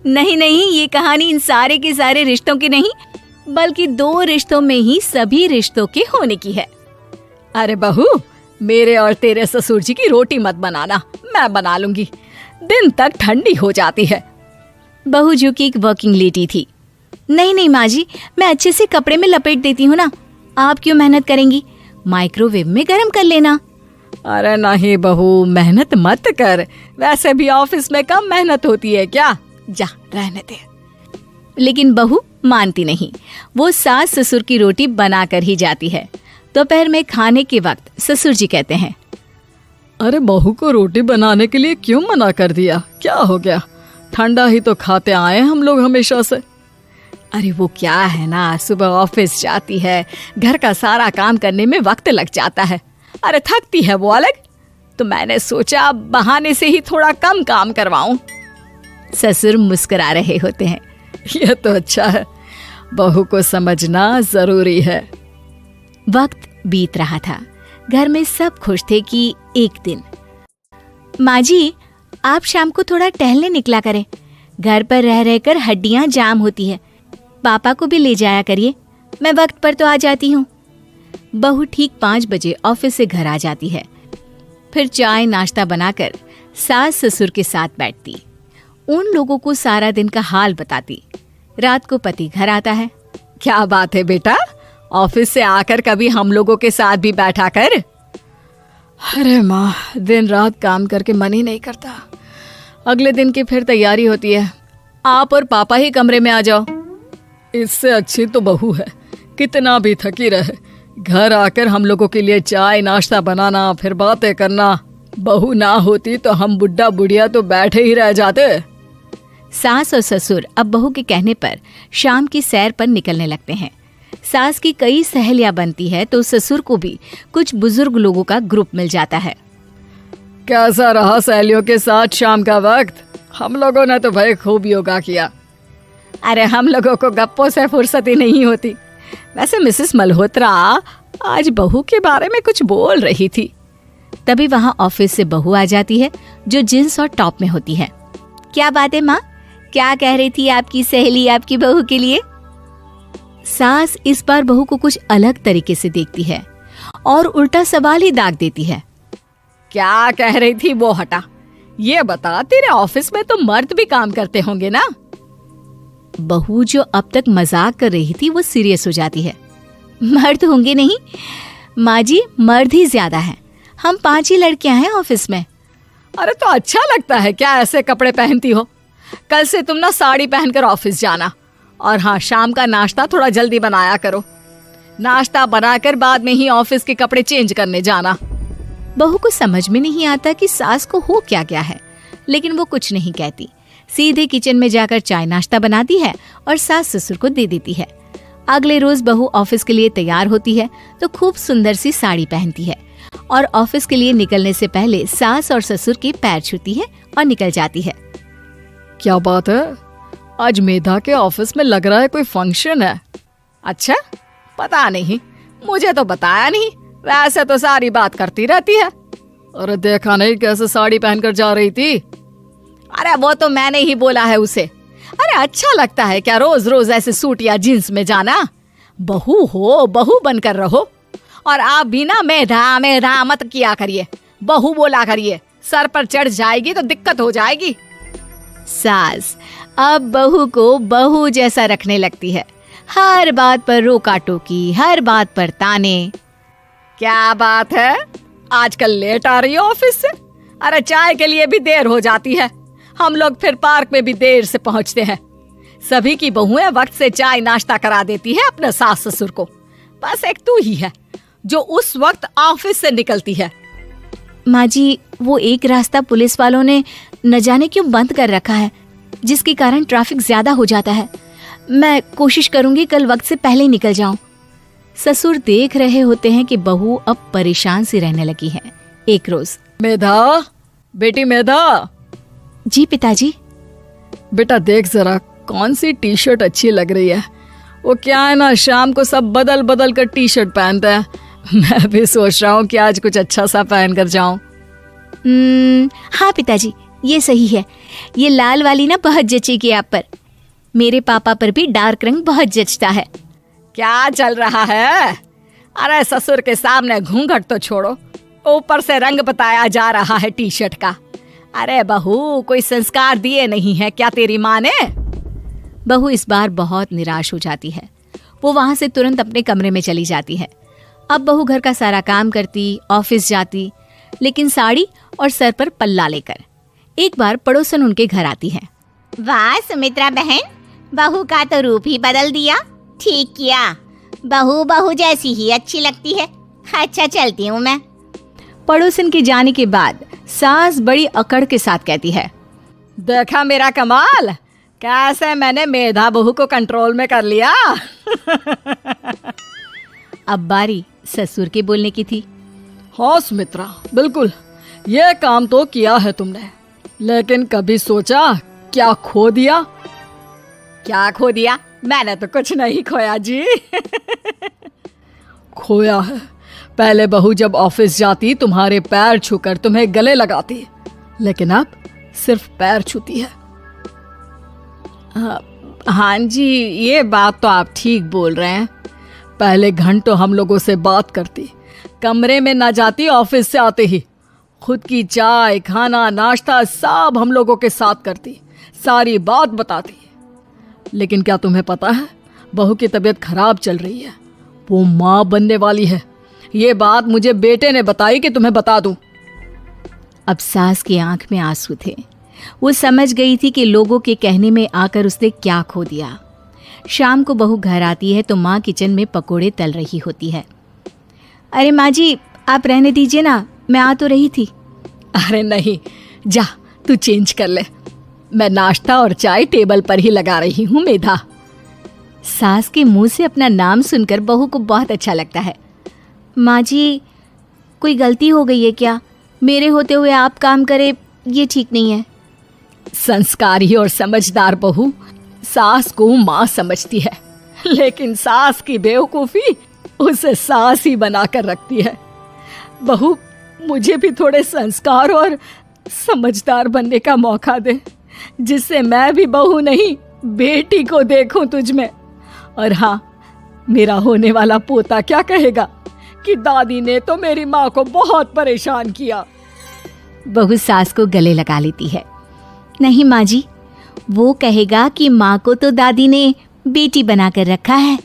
नहीं नहीं, ये कहानी इन सारे के सारे रिश्तों की नहीं, बल्कि 2 रिश्तों में ही सभी रिश्तों के होने की है। अरे बहू, मेरे और तेरे ससुर जी की रोटी मत बनाना, मैं बना लूंगी, दिन तक ठंडी हो जाती है। बहू जो कि एक वर्किंग लेडी थी। नहीं नहीं माँ जी, मैं अच्छे से कपड़े में लपेट देती हूँ ना, आप क्यों मेहनत करेंगी, माइक्रोवेव में गर्म कर लेना। अरे नहीं बहू, मेहनत मत कर, वैसे भी ऑफिस में कम मेहनत होती है क्या, जा रहने दे। लेकिन बहू मानती नहीं, वो सास ससुर की रोटी बना कर ही जाती है। दोपहर में खाने के वक्त ससुर जी कहते हैं, अरे बहू को रोटी बनाने के लिए क्यों मना कर दिया, क्या हो गया, ठंडा ही तो खाते आए हम लोग हमेशा से। अरे वो क्या है ना, सुबह ऑफिस जाती है, घर का सारा काम करने में वक्त लग जाता है, अरे थकती है वो अलग, तो मैंने सोचा बहाने से ही थोड़ा कम काम करवाऊं। ससुर मुस्कुरा रहे होते हैं। यह तो अच्छा है, बहू को समझना जरूरी है। वक्त बीत रहा था, घर में सब खुश थे कि एक दिन, माँ जी आप शाम को थोड़ा टहलने निकला करें, घर पर रह रहकर हड्डियां जाम होती है, पापा को भी ले जाया करिए, मैं वक्त पर तो आ जाती हूँ। बहू ठीक 5 बजे ऑफिस से घर आ जाती है, फिर चाय नाश्ता बनाकर सास ससुर के साथ बैठती, उन लोगों को सारा दिन का हाल बताती। रात को पति घर आता है। क्या बात है बेटा, ऑफिस से आकर कभी हम लोगों के साथ भी बैठा कर। अरे माँ, दिन रात काम करके मन ही नहीं करता, अगले दिन की फिर तैयारी होती है, आप और पापा ही कमरे में आ जाओ। इससे अच्छी तो बहू है, कितना भी थकी रहे, घर आकर हम लोगों के लिए चाय नाश्ता बनाना, फिर बातें करना। बहू ना होती तो हम बुढ़ा बुढ़िया तो बैठे ही रह जाते। सास और ससुर अब बहू के कहने पर शाम की सैर पर निकलने लगते हैं। सास की कई सहेलियां बनती है तो ससुर को भी कुछ बुजुर्ग लोगों का ग्रुप मिल जाता है। कैसा रहा सहेलियों के साथ शाम का वक्त? हम लोगों ने तो भाई खूब योगा किया। अरे हम लोगों को गप्पों से फुर्सत ही नहीं होती। वैसे मिसेस मल्होत्रा आज बहू के बारे में कुछ बोल रही थी। तभी वहाँ ऑफिस से बहू आ जाती है जो जींस और टॉप में होती है। क्या बात है माँ, क्या कह रही थी आपकी सहेली आपकी बहू के लिए? सास इस बार बहू को कुछ अलग तरीके से देखती है और उल्टा सवाल ही दाग देती है। क्या कह रही थी वो हटा, ये बता, तेरे ऑफिस में तो मर्द भी काम करते होंगे ना? बहू जो अब तक मजाक कर रही थी वो सीरियस हो जाती है। मर्द होंगे नहीं माँ जी, मर्द ही ज्यादा हैं, हम 5 ही लड़कियां हैं ऑफिस में। अरे तो अच्छा लगता है क्या ऐसे कपड़े पहनती हो? कल से तुम ना साड़ी पहनकर ऑफिस जाना, और हाँ, शाम का नाश्ता थोड़ा जल्दी बनाया करो, नाश्ता बनाकर बाद में ही ऑफिस के कपड़े चेंज करने जाना। बहू को समझ में नहीं आता कि सास को हो क्या गया है, लेकिन वो कुछ नहीं कहती, सीधे किचन में जाकर चाय नाश्ता बनाती है और सास ससुर को दे देती है। अगले रोज बहू ऑफिस के लिए तैयार होती है तो खूब सुंदर सी साड़ी पहनती है और ऑफिस के लिए निकलने से पहले सास और ससुर के पैर छूती है और निकल जाती है। क्या बात है, आज मेधा के ऑफिस में लग रहा है कोई फंक्शन है। अच्छा, पता नहीं, मुझे तो बताया नहीं, वैसे तो सारी बात करती रहती है। अरे देखा नहीं कैसे साड़ी पहनकर जा रही थी? अरे वो तो मैंने ही बोला है उसे। अरे अच्छा लगता है क्या रोज रोज ऐसे सूट या जींस में जाना? बहू हो, बहू बनकर रहो, और आप भी ना मेधा मेधा मत किया करिए, बहू बोला करिए, सर पर चढ़ जाएगी तो दिक्कत हो जाएगी। सास अब बहू को बहू जैसा रखने लगती है, हर बात पर रोका टोकी, हर बात पर ताने। क्या बात है, आजकल लेट आ रही है ऑफिस से? अरे चाय के लिए भी देर हो जाती है, हम लोग फिर पार्क में भी देर से पहुंचते हैं। सभी की बहुएं वक्त से चाय नाश्ता करा देती है अपने सास ससुर को, बस एक तू ही है जो उस वक्त ऑफिस से निकलती है। माँ जी, वो एक रास्ता पुलिस वालों ने न जाने क्यों बंद कर रखा है, जिसके कारण ट्रैफिक ज्यादा हो जाता है। मैं कोशिश करूंगी कल वक्त से पहले निकल जाऊं। ससुर देख रहे होते हैं कि बहू अब परेशान सी रहने लगी है। एक रोज, मेधा, बेटी मेधा। जी पिताजी। बेटा देख जरा कौन सी टी शर्ट अच्छी लग रही है। वो क्या है ना, शाम को सब बदल बदल कर टी शर्ट पहनते हैं, मैं भी सोच रहा हूँ कि आज कुछ अच्छा सा पहन कर जाऊं। हाँ पिताजी, ये सही है, ये लाल वाली ना बहुत जचेगी आप पर। मेरे पापा पर भी डार्क रंग बहुत जचता है। क्या चल रहा है? अरे ससुर के सामने घूंघट तो छोड़ो, ऊपर से रंग बताया जा रहा है टी शर्ट का। अरे बहू, कोई संस्कार दिए नहीं है क्या तेरी माँ ने? बहू इस बार बहुत निराश हो जाती है। वो वहां से तुरंत अपने कमरे में चली जाती है। अब बहू घर का सारा काम करती, ऑफिस जाती, लेकिन साड़ी और सर पर पल्ला लेकर। एक बार पड़ोसन उनके घर आती है। वाह सुमित्रा बहन, बहू का तो रूप ही बदल दिया। ठीक किया, बहू बहू जैसी ही अच्छी लगती है। अच्छा चलती हूँ मैं। पड़ोसन के जाने के बाद सास बड़ी अकड़ के साथ कहती है, देखा मेरा कमाल, कैसे मैंने मेधा बहू को कंट्रोल में कर लिया। अब बारी ससुर के बोलने की थी। हाँ सुमित्रा, बिल्कुल ये काम तो किया है तुमने, लेकिन कभी सोचा क्या खो दिया? क्या खो दिया? मैंने तो कुछ नहीं खोया जी। खोया है, पहले बहू जब ऑफिस जाती तुम्हारे पैर छूकर तुम्हें गले लगाती, लेकिन अब सिर्फ पैर छूती है। हाँ जी, ये बात तो आप ठीक बोल रहे हैं। पहले घंटों हम लोगों से बात करती, कमरे में ना जाती, ऑफिस से आते ही खुद की चाय, खाना, नाश्ता सब हम लोगों के साथ करती, सारी बात बताती। लेकिन क्या तुम्हें पता है, बहू की तबीयत खराब चल रही है, वो माँ बनने वाली है। ये बात मुझे बेटे ने बताई कि तुम्हें बता दूं। अब सास की आंख में आंसू थे। वो समझ गई थी कि लोगों के कहने में आकर उसने क्या खो दिया। शाम को बहू घर आती है तो माँ किचन में पकोड़े तल रही होती है। अरे माँ जी, आप रहने दीजिए ना, मैं आ तो रही थी। अरे नहीं, जा तू चेंज कर ले, मैं नाश्ता और चाय टेबल पर ही लगा रही हूँ मेधा। सास के मुंह से अपना नाम सुनकर बहू को बहुत अच्छा लगता है। माँ जी, कोई गलती हो गई है क्या? मेरे होते हुए आप काम करें, ये ठीक नहीं है। संस्कारी और समझदार बहू सास को माँ समझती है, लेकिन सास की बेवकूफी उसे सास ही बनाकर रखती है। बहू, मुझे भी थोड़े संस्कार और समझदार बनने का मौका दे, जिससे मैं भी बहू नहीं बेटी को देखूं तुझ में। और हाँ, मेरा होने वाला पोता क्या कहेगा कि दादी ने तो मेरी माँ को बहुत परेशान किया। बहू सास को गले लगा लेती है। नहीं माँ जी, वो कहेगा कि माँ को तो दादी ने बेटी बनाकर रखा है।